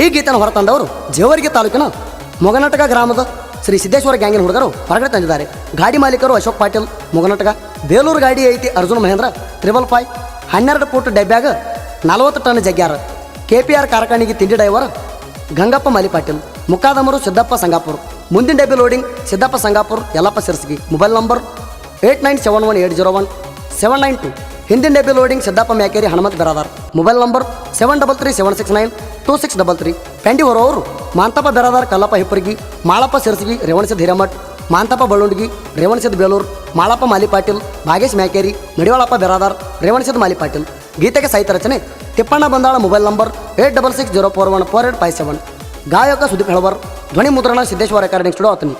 ಈ ಗೀತೆಯನ್ನು ಹೊರತಂದವರು ಜೇವರ್ಗಿ ತಾಲೂಕಿನ ಮೊಗನಟಕ ಗ್ರಾಮದ ಶ್ರೀ ಸಿದ್ದೇಶ್ವರ ಗ್ಯಾಂಗಿನ ಹುಡುಗರು ಹೊರಗಡೆ ತಂದಿದ್ದಾರೆ. ಗಾಡಿ ಮಾಲೀಕರು ಅಶೋಕ್ ಪಾಟೀಲ್ ಮೊಗನಟಕ. ಬೇಲೂರು ಗಾಡಿ ಐತಿ ಅರ್ಜುನ್ ಮಹೇಂದ್ರ 555 12 ಫೂಟ್ ಡಬ್ಬ್ಯಾಗ 40 ಟನ್ ಜಗ್ಗ್ಯಾರ. KPR ಕಾರ್ಖಾನೆಗೆ ತಿಂಡಿ ಡ್ರೈವರ್ ಗಂಗಪ್ಪ ಮಾಲಿ ಪಾಟೀಲ್. ಮುಖಾದಮರು ಸಿದ್ದಪ್ಪ ಸಂಗಾಪುರ್. ಮುಂದಿನ ಡಬ್ಬಿ loading Siddappa Sangapur Yallappa Sirsagi. Mobile number 8971801792. ಹಿಂದಿನ ಡಬ್ಬಿ loading Siddappa Makeri Hanumanta Beradar. Mobile number 7337692633. ಪೆಂಡಿ ಹೊರವರು ಮಾಂತಪ್ಪ ಬೆರಾದಾರ್ ಕಲ್ಲಪ್ಪ ಹಿಪ್ಪರ್ಗಿ, ಮಾಳಪ್ಪ ಸಿರ್ಸಗಿ, ರೇವಣಸಿದ್ ಹಿರೇಮಠ್, ಮಾಂತಪ್ಪ ಬಳ್ಳುಂಡಗಿ, ರೇವಣಸಿದ್ ಬೇಲೂರು, ಮಾಳಪ್ಪ ಮಾಲಿ ಪಾಟೀಲ್, ಭಾಗೇಶ್ ಮ್ಯಾಕೇರಿ, ಮಡಿವಾಳಪ್ಪ ಬೆರಾದಾರ್, ರೇವಣಸಿದ್ ಮಾಲಿ ಪಾಟೀಲ್. ಗೀತೆಗೆ ಸಾಹಿತ್ಯ ರಚನೆ ತಿಪ್ಪಣ್ಣ ಬಂದಾಳ. Mobile number 8660414857. ಗಾಯಕ ಸುದೀಪ್ ಹೆಳವರ್. ಧ್ವನಿ ಮುದ್ರಣ ಸಿದ್ದೇಶ್ವರ ರೆಕಾರ್ಡಿಂಗ್ ಸ್ಟುಡಿಯೋ ಅತನಿ.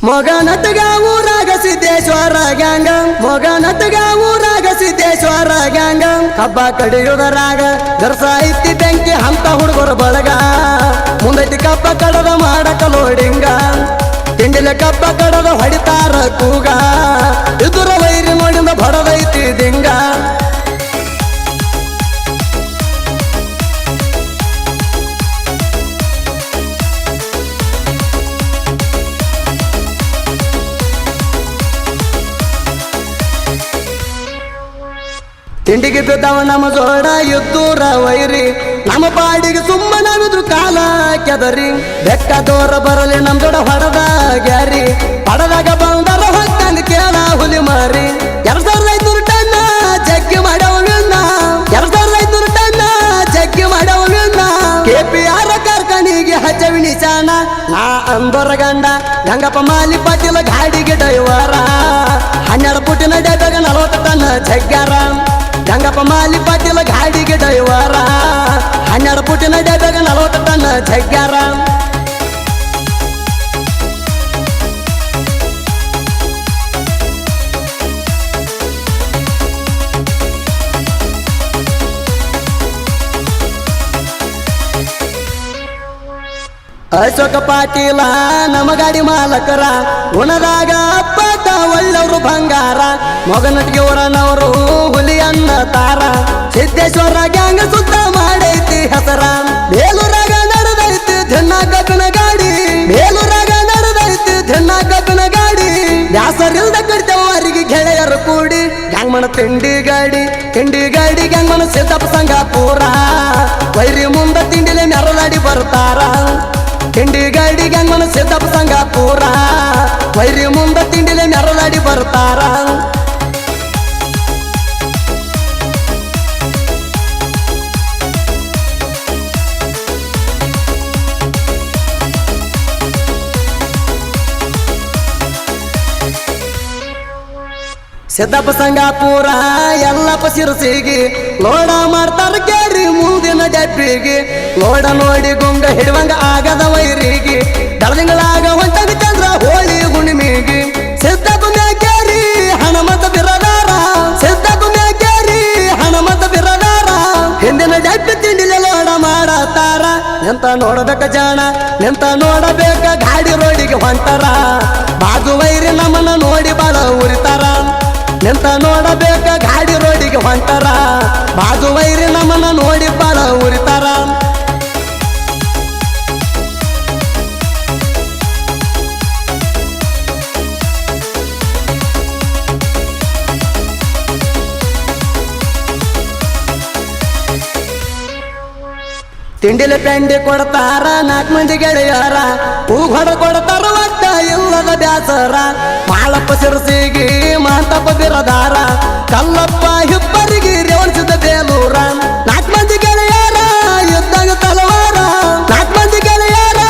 ಮೊಗನಟಗ ಊರಾಗ ಸಿದ್ದೇಶ್ವರ ಗ್ಯಾಂಗ, ಮೊಗನಟಗ ಊರಾಗ ಸಿದ್ದೇಶ್ವರ ಗ್ಯಾಂಗ. ಹಬ್ಬ ಕಡಿಯುವುದರಾಗ ಗರ್ಸ ಐತಿ ಬೆಂಕಿ ಹಂತ ಹುಡುಗರ ಬಳಗ. ಮುಂದೈತಿ ಕಬ್ಬ ಕಡದ ಮಾಡಕ ಲೋಡಿಂಗ, ತಿಂಡಿಲ ಕಬ್ಬ ಕಡದ ಹೊಡಿತಾರ ಕೂಗ. ಇದುರ ವೈರಿ ನೋಡಿಂದ ಬಡದೈತಿ ದಿಂಗ. ತಿಂಡಿಗೆ ಬಿದ್ದವ ನಮ್ಮ ಜೋಡ ಯುದ್ದೂರ ವೈರಿ. ನಮ್ಮ ಪಾಡಿಗೆ ಸುಮ್ಮನಾಗಿದ್ರು ಕಾಲ ಕೆದರಿ. ಬೆಕ್ಕದೋರ ಬರಲಿ ನಮ್ ಜೋಡ ಹೊಡೆದ ಗ್ಯಾರಿ. ಪಡದಾಗ ಬಂದರ ಹೊಕ್ಕಂದು ಕೇಳ ಹುಲಿ ಮಾರಿ. 2500 ಟನ್ನ ಜಗ್ಗಿ ಮಾಡವ ವಿಣ್ಣ, 2500 ಟನ್ನ ಜಗ್ಗಿ ಮಾಡವ ವಿಣ್ಣ. KPR ಕಾರ್ಖಾನೆಗೆ ಹಚ್ಚವಿ ನಿಶಾನ. ನಾ ಅಂದರ ಗಂಡ ಗಂಗಪ್ಪ ಮಾಲಿ ಪಾಟೀಲ ಗಾಡಿಗೆ ಡೈವರ. 12 ಫುಟಿನ ಡಬ್ಯಾಗ 40 ಟನ್ ಜಗ್ಗ್ಯಾರ. ಗಂಗಪ್ಪ ಮಾಲಿ ಪಾಟೀಲ ಗಾಡಿಗೆ ಡೈವರ. 12 ಫುಟಿನ ಡಬ್ಯಾಗ 40 ಟನ್ ಜಗ್ಗ್ಯಾರ. ಅಶೋಕ ಪಾಟೀಲ ನಮ್ಮ ಗಾಡಿ ಮಾಲಕರ. ಗುಣದಾಗ ಅಪ್ಪಟ ಒಳ್ಳವರು ಬಂಗಾರ. ಮೊಗನಟಿಗೆ ಊರನವರು ಹುಲಿಯನ್ನ ತಾರ. ಸಿದ್ದೇಶ್ವರ ಗ್ಯಾಂಗ ಸುತ್ತ ಮಾಡೈತಿ ಹೆಸರ. ಬೇಲೂರಾಗ ನಡೆದೈತಿ ದಿನ ಕಬ್ಬಿನ ಗಾಡಿ, ಬೇಲೂರಾಗ ನಡೆದೈತಿ ದಿನ ಕಬ್ಬಿನ ಗಾಡಿ. ಬ್ಯಾಸರಿಲ್ದ ಕಡಿತವರಿಗೆ ಗೆಳೆಯರು ಕೂಡಿ ಗ್ಯಾಂಗ್ಮನ ತಿಂಡಿ ಗಾಡಿ, ತಿಂಡಿ ಗಾಡಿ ಗ್ಯಾಂಗ್ಮನ ಸಿದ್ದಪ್ಪ ಸಂಗಾಪುರ. ವೈರಿ ಮುಂದ ತಿಂಡಿಲೆ ಮೆರಲಾಡಿ ಬರ್ತಾರ. ತಿಂಡಿ ಗಾಡಿ ಗ್ಯಾಂಗ್ಮನ ಸಿದ್ದಪ್ಪ ಸಂಗಾಪುರ. ವೈರಿ ಮುಂದ ತಿಂಡಿಲೆ ಮೆರಲಾಡಿ ಬರ್ತಾರ. ಸಿದ್ದಪ್ಪ ಸಂಗಾಪುರ ಯಲ್ಲಪ್ಪ ಸಿರ್ಸಿಗಿ. ಲೋಡ ಮಾಡ್ತಾರ ಕೇರಿ ಮುಂದಿನ ಡಬ್ಬಿಗೆ. ಲೋಡ ನೋಡಿ ಗುಂಗ ಹಿಡುವಂಗ ಆಗದ ವೈರಿಗೆ. ದಳದಿಂಗಳಾಗ ಹೊಂಟದ ಚಂದ್ರ ಹೋಳಿ ಹುಣ್ಣಿಮೆಗೆ. ಸಿದ್ದಪ್ಪ ಮ್ಯಾಕೇರಿ ಹನುಮಂತ ಬಿರದಾರ, ಸಿದ್ದಪ್ಪ ಮ್ಯಾಕೇರಿ ಹನುಮಂತ ಬಿರದಾರ. ಹಿಂದಿನ ಡಬ್ಬಿ ತಿಂಡಿಲೆ ಲೋಡ ಮಾಡತಾರ. ಎಂತ ನೋಡಬೇಕ ಜಾಣ, ಎಂತ ನೋಡಬೇಕ ಗಾಡಿ ರೋಡಿಗೆ ಹೊಂಟಾರ. ಬಾಜು ವೈರಿ ನಮ್ಮನ್ನ ನೋಡಿ ಬಾಳ ಉರಿತಾರ. ಎಂತ ನೋಡಬೇಕ ಗಾಡಿ ರೋಡಿಗೆ ಹೊಂಟಾರ. ಬಾಜು ವೈರಿ ನಮ್ಮನ್ನ ನೋಡಿ ಬಾಳ ಉರಿತಾರ. ತಿಂಡಿಲೆ ಪೆಂಡಿ ಕೊಡ್ತಾರ 4 ಮಂದಿ ಗೆಳೆಯರ. ಹೂಗೊಡ ಕೊಡ್ತಾರ ಒಟ್ಟ ಇಲ್ಲದ ಬ್ಯಾಸರ. ಮಾಳಪ್ಪ ಸಿರ್ಸಿಗಿ ಮಾಂತಪ್ಪ ಬಿರದಾರ. ಕಲ್ಲಪ್ಪ ಹಿಪ್ಪರಿಗೆ ರೇವಣಸಿದ ಬೇಲೂರ. 4 ಮಂದಿ ಗೆಳೆಯರ ಯುದ್ಧಾಗ ತಲವಾರ. 4 ಮಂದಿ ಗೆಳೆಯರ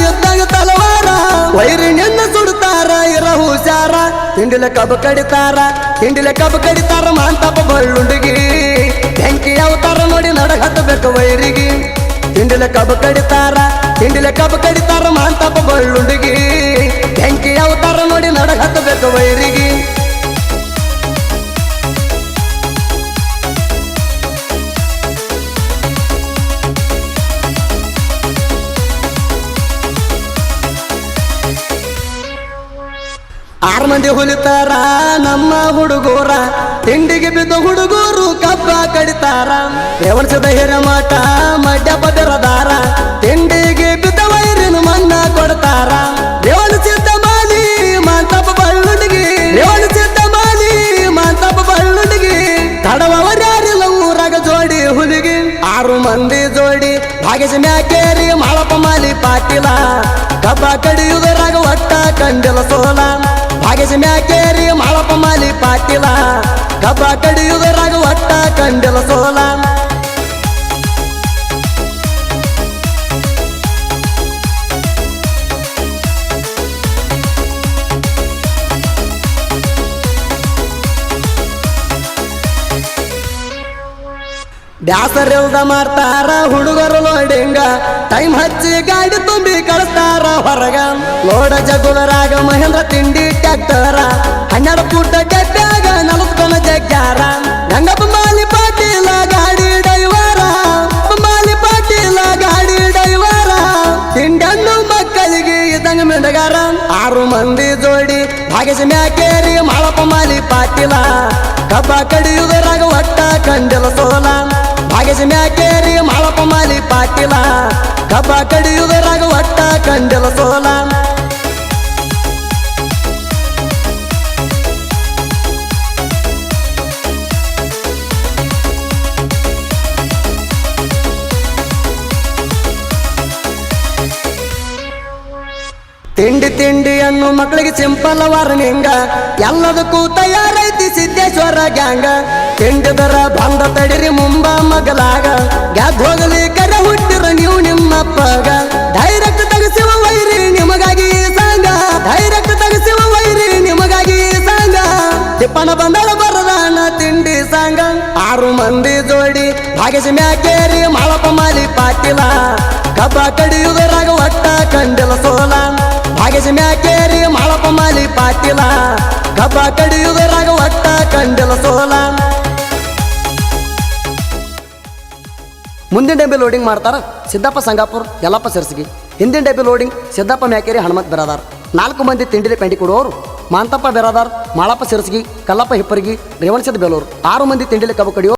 ಯುದ್ಧಾಗ ತಲವಾರ. ವೈರಿ ನಿನ್ನ ಸುಡ್ತಾರ ಇರ ಹುಷಾರ. ತಿಂಡಿಲೆ ಕಬ್ಬು ಕಡಿತಾರ, ತಿಂಡಿಲೆ ಕಬ್ಬು ಕಡಿತಾರ. ಮಾಂತಪ್ಪ ಬಳ್ಳುಂಡಿಗಿ ಬೆಂಕಿ ಅವತಾರ ನೋಡಿ ನಡಗತ್ತಬೇಕು ವೈರಿಗೆ. ತಿಂಡಿಲೆ ಕಬ್ಬು ಕಡಿತಾರ, ತಿಂಡಿಲೆ ಕಬ್ಬು ಕಡಿತಾರ. ಮಾಂತಪ್ಪ ಬಳ್ಳುಂಡಿಗಿ ಬೆಂಕಿ ಅವತಾರ ನೋಡಿ ನಡಗತ್ತಬೇಕು ವೈರಿಗೆ. 6 ಮಂದಿ ಹುಲಿತಾರ ನಮ್ಮ ಹುಡುಗೂರ ತಿಂಡಿಗೆ ಬಿದ್ದ ಹುಡುಗೂರು ಕಬ್ಬ ಕಡಿತಾರ ರೇವಣಿಸಿದ ಹಿರಮಠ ಮಡ್ಯಪ್ಪ ಬಿರದಾರ ತಿಂಡಿಗೆ ಬಿದ್ದ ವೈರಿನ ಮಣ್ಣ ಕೊಡ್ತಾರ ರೇವಣಿಸಿದ್ದ ಮಾಲಿ ಮಾಂತಪ್ಪ ಬಳ್ಳುಂಡಿಗೆ ರೇವಣಿಸಿದ್ದ ಮಾಲಿ ಮಾಂತಪ್ಪ ಬಳ್ಳುಂಡಿಗೆ ತಡವರ್ಯಾರಿಲ್ಲ ಊರಾಗ ಜೋಡಿ ಹುಲಿಗೆ 6 ಮಂದಿ ಜೋಡಿ ಭಾಗ್ಯಸ ಮ್ಯಾಕೇರಿ ಮಾಳಪ್ಪ ಮಾಲಿ ಪಾಟೀಲ ಕಬ್ಬ ಕಡಿಯುವುದರಾಗ ಒಟ್ಟ ಕಂಡಿಲ ಸೋಲ ಭಾಗ್ಯಸ ಮ್ಯಾಕೇರಿ ಮಾಳಪ್ಪ ಮಾಲಿ ಪಾಟೀಲ ಕಬ್ಬ ಕಡಿಯುವುದರಾಗ ಒಟ್ಟ ಕಂಡಿಲ ಸೋಲ ಬ್ಯಾಸರಿಲ್ದ ಮಾಡ್ತಾರ ಹುಡುಗರು ಲೋಡಿಂಗ ಟೈಮ್ ಹಚ್ಚಿ ಗಾಡಿ ತುಂಬಿ ಕಳಿಸ್ತಾರ ಹೊರಗ ಲೋಡ ಜಗುಲರಾಗ ಮಹೇಂದ್ರ ತಿಂಡಿ ಟ್ಯಾಕ್ಟರ 12 ಫೂಟ ಡಬ್ಬ್ಯಾಗ 40 ಟನ್ ಜಗ್ಗಾರ ಗಂಗಪ್ಪ ಮಾಲಿ ಪಾಟೀಲ ಗಾಡಿ ಡೈವರ ಮಾಲಿ ಪಾಟೀಲ ಗಾಡಿ ಡೈವರ ತಿಂಡನ್ನು ಮಕ್ಕಳಿಗೆ ಇದ್ದಂಗ ಮಿಂಡಗಾರ 6 ಮಂದಿ ಜೋಡಿ ಭಾಗ್ಯಸ ಮ್ಯಾಕೇರಿ ಮಾಳಪ್ಪ ಮಾಲಿ ಪಾಟೀಲ ಕಬ್ಬ ಕಡಿಯುವುದರಾಗ ಒಟ್ಟ ಕಂಡಿಲ ಸೋಲ ಭಾಗ್ಯಸ ಮ್ಯಾಕೇರಿ ಮಾಳಪ್ಪ ಮಾಲಿ ಪಾಟೀಲ ಕಬ್ಬ ಕಡಿಯುವುದರಾಗ ಒಟ್ಟ ಕಂಡಿಲ ಸೋಲ ತಿಂಡಿ ತಿಂಡಿಯನ್ನು ಮಕ್ಕಳಿಗೆ ಸಿಂಪಲ್ ವಾರ್ನಿಂಗ ಎಲ್ಲದಕ್ಕೂ ತಯಾರೈತಿ ಸಿದ್ದೇಶ್ವರ ಗ್ಯಾಂಗ ತಿಂಡಿದರ ಬಂದ ತಡಿರಿ ಮುಂಬ ಮಗಲಾಗ ಗ್ಯಾದ್ ಹೋಗಲಿ ಕರೆ ಹುಟ್ಟಿರ ನೀವು ನಿಮ್ಮಪ್ಪಗ ಡೈರೆಕ್ಟ್ ತಗಸಿವ ವೈರಿ ನಿಮಗಾಗಿ ಸಂಗ ಡೈರೆಕ್ಟ್ ತಗಸಿವ ವೈರಿ ನಿಮಗಾಗಿ ಸಂಗ ತಿಪ್ಪನ ಬಂದಳ ಬರದಾನ ತಿಂಡಿ ಸಂಗ 6 ಮಂದಿ ಜೋಡಿ ಭಾಗ್ಯಸ ಮ್ಯಾಕೇರಿ ಮಾಳಪ್ಪ ಮಾಲಿ ಪಾಟೀಲ ಕಬ್ಬ ಕಡಿಯುವುದರಾಗ ಒಟ್ಟ ಕಂಡಿಲ ಸೋಲ ಭಾಗ್ಯಸ ಮ್ಯಾಕೇರಿ ಮಾಳಪ್ಪ ಮಾಲಿ ಪಾಟೀಲ ಕಬ್ಬ ಕಡಿಯುವುದರಾಗ ಒಟ್ಟ ಕಂಡಿಲ ಸೋಲ ಮುಂದಿನ ಡಬ್ಬಿ ಲೋಡಿಂಗ್ ಮಾಡ್ತಾರ ಸಿದ್ದಪ್ಪ ಸಂಗಾಪುರ್ ಯಲ್ಲಪ್ಪ ಸಿರ್ಸಗಿ ಹಿಂದಿನ ಡಬ್ಬಿ ಲೋಡಿಂಗ್ ಸಿದ್ದಪ್ಪ ಮ್ಯಾಕೇರಿ ಹನುಮಂತ್ ಬೆರಾದಾರ್ 4 ಮಂದಿ ತಿಂಡಿಲಿ ಪೆಂಡಿ ಕೊಡುವವರು ಮಾಂತಪ್ಪ ಬೆರಾದಾರ್ ಮಾಳಪ್ಪ ಸಿರ್ಸಗಿ ಕಲ್ಲಪ್ಪ ಹಿಪ್ಪರಿಗಿ ರೇವಣಸಿದ ಬೇಲೂರು 6 ಮಂದಿ ತಿಂಡಿಲಿ ಕಬ್ಬು ಕಡಿಯೋ